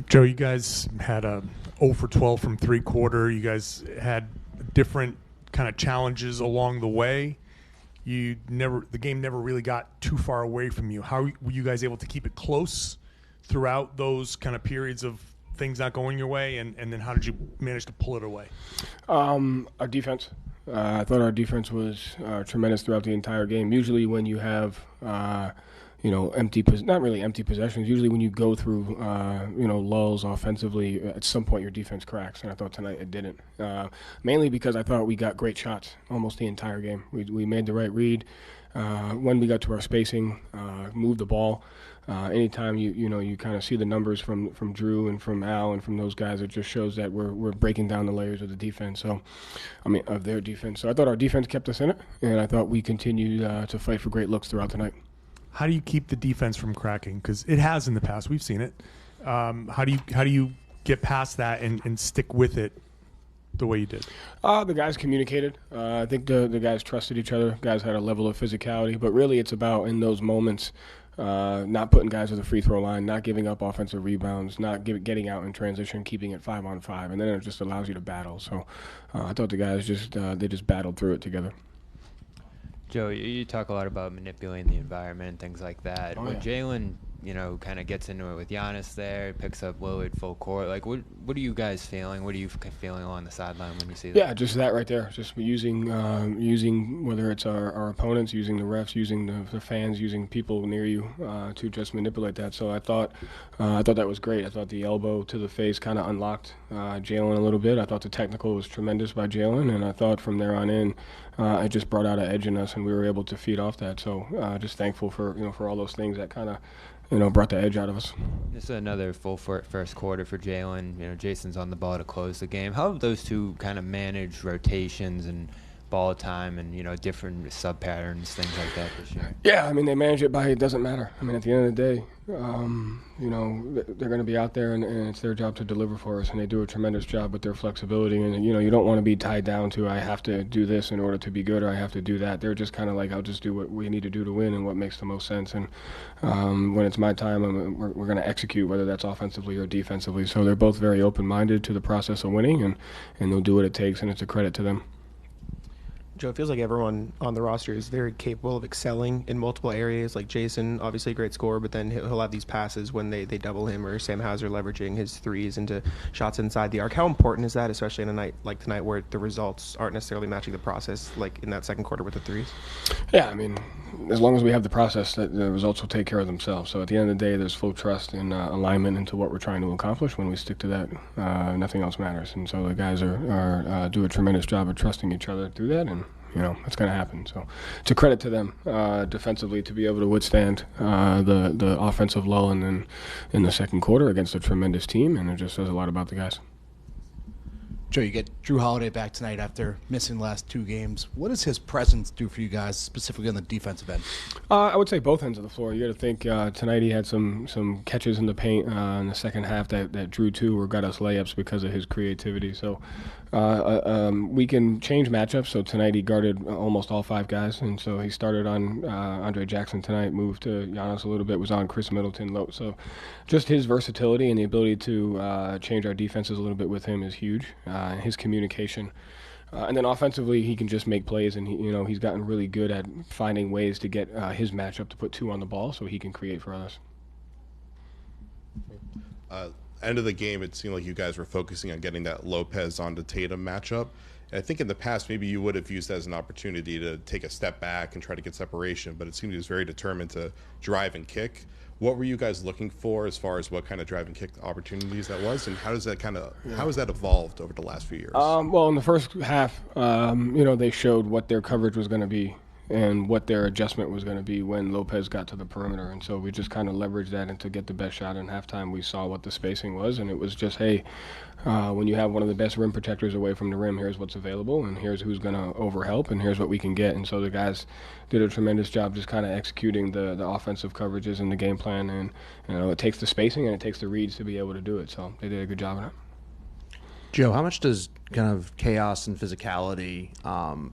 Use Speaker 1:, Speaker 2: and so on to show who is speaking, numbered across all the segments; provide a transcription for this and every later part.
Speaker 1: Joe, you guys had a 0 for 12 from three-quarter. You guys had different kind of challenges along the way. The game never really got too far away from you. How were you guys able to keep it close throughout those kind of periods of things not going your way, and then how did you manage to pull it away?
Speaker 2: Our defense. I thought our defense was tremendous throughout the entire game. Usually when you have not really empty possessions. Usually when you go through, lulls offensively, at some point your defense cracks, and I thought tonight it didn't. Mainly because I thought we got great shots almost the entire game. We made the right read. When we got to our spacing, moved the ball. Anytime you kind of see the numbers from Drew and from Al and from those guys, it just shows that we're breaking down the layers of the defense. Of their defense. So I thought our defense kept us in it, and I thought we continued to fight for great looks throughout the night.
Speaker 1: How do you keep the defense from cracking? Because it has in the past. We've seen it. How do you get past that and stick with it the way you did?
Speaker 2: The guys communicated. I think the guys trusted each other. Guys had a level of physicality. But really it's about, in those moments, not putting guys to the free throw line, not giving up offensive rebounds, not getting out in transition, keeping it 5-on-5. And then it just allows you to battle. So I thought the guys they just battled through it together.
Speaker 3: Joe, you talk a lot about manipulating the environment and things like that. When Jalen, kind of gets into it with Giannis there, picks up Lillard full court, like what are you guys feeling? What are you feeling along the sideline when you see that?
Speaker 2: Yeah, just that right there. Just using whether it's our opponents, using the refs, using the fans, using people near you to just manipulate that. So I thought that was great. I thought the elbow to the face kind of unlocked Jalen a little bit. I thought the technical was tremendous by Jalen, and I thought from there on in, it just brought out an edge in us, and we were able to feed off that. So just thankful for all those things that kind of brought the edge out of us.
Speaker 3: This is another full first quarter for Jalen. Jason's on the ball to close the game. How have those two kind of managed rotations and ball time and different sub patterns, things like that this year?
Speaker 2: Yeah, they manage it by it doesn't matter. At the end of the day, they're going to be out there, and it's their job to deliver for us, and they do a tremendous job with their flexibility. And you don't want to be tied down to I have to do this in order to be good, or I have to do that. They're just kind of like, I'll just do what we need to do to win and what makes the most sense. And when it's my time, we're going to execute, whether that's offensively or defensively. So they're both very open-minded to the process of winning, and they'll do what it takes, and it's a credit to them.
Speaker 4: Joe, it feels like everyone on the roster is very capable of excelling in multiple areas. Like Jason, obviously a great scorer, but then he'll have these passes when they double him, or Sam Hauser leveraging his threes into shots inside the arc. How important is that, especially in a night like tonight where the results aren't necessarily matching the process, like in that second quarter with the threes?
Speaker 2: Yeah, as long as we have the process, the results will take care of themselves. So at the end of the day, there's full trust and alignment into what we're trying to accomplish. When we stick to that, nothing else matters. And so the guys do a tremendous job of trusting each other through that, and it's going to happen. So it's a credit to them defensively to be able to withstand the offensive lull and then in the second quarter against a tremendous team, and it just says a lot about the guys.
Speaker 5: Joe, you get Drew Holiday back tonight after missing the last two games. What does his presence do for you guys, specifically on the defensive end?
Speaker 2: I would say both ends of the floor. You got to think tonight he had some catches in the paint in the second half that drew two or got us layups because of his creativity. So we can change matchups. So tonight he guarded almost all five guys, and so he started on Andre Jackson tonight, moved to Giannis a little bit, was on Chris Middleton. So just his versatility and the ability to change our defenses a little bit with him is huge. His communication. And then offensively, he can just make plays, and he's gotten really good at finding ways to get his matchup to put two on the ball so he can create for others.
Speaker 6: End of the game, it seemed like you guys were focusing on getting that Lopez onto Tatum matchup. And I think in the past, maybe you would have used that as an opportunity to take a step back and try to get separation, but it seemed he was very determined to drive and kick. What were you guys looking for as far as what kind of drive and kick opportunities that was, and how has that evolved over the last few years?
Speaker 2: Well, in the first half, they showed what their coverage was going to be and what their adjustment was going to be when Lopez got to the perimeter. And so we just kind of leveraged that, and to get the best shot in halftime, we saw what the spacing was, and it was just, hey, when you have one of the best rim protectors away from the rim, here's what's available, and here's who's going to overhelp, and here's what we can get. And so the guys did a tremendous job just kind of executing the offensive coverages and the game plan, and it takes the spacing and it takes the reads to be able to do it. So they did a good job of it.
Speaker 7: Joe, how much does kind of chaos and physicality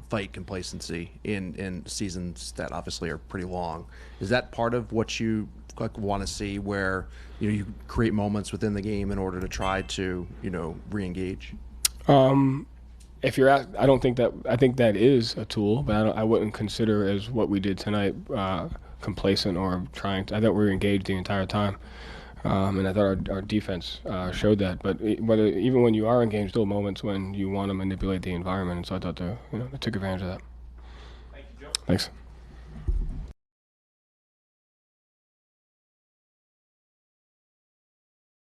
Speaker 7: fight complacency in seasons that obviously are pretty long? Is that part of what you want to see, where you create moments within the game in order to try to re-engage?
Speaker 2: If you're at, I don't think that. I think that is a tool, but I wouldn't consider as what we did tonight complacent or trying to. I thought we were engaged the entire time. And I thought our defense showed that. But even when you are engaged, there are moments when you want to manipulate the environment. And so I thought they took advantage of that. Thank you, Joe. Thanks.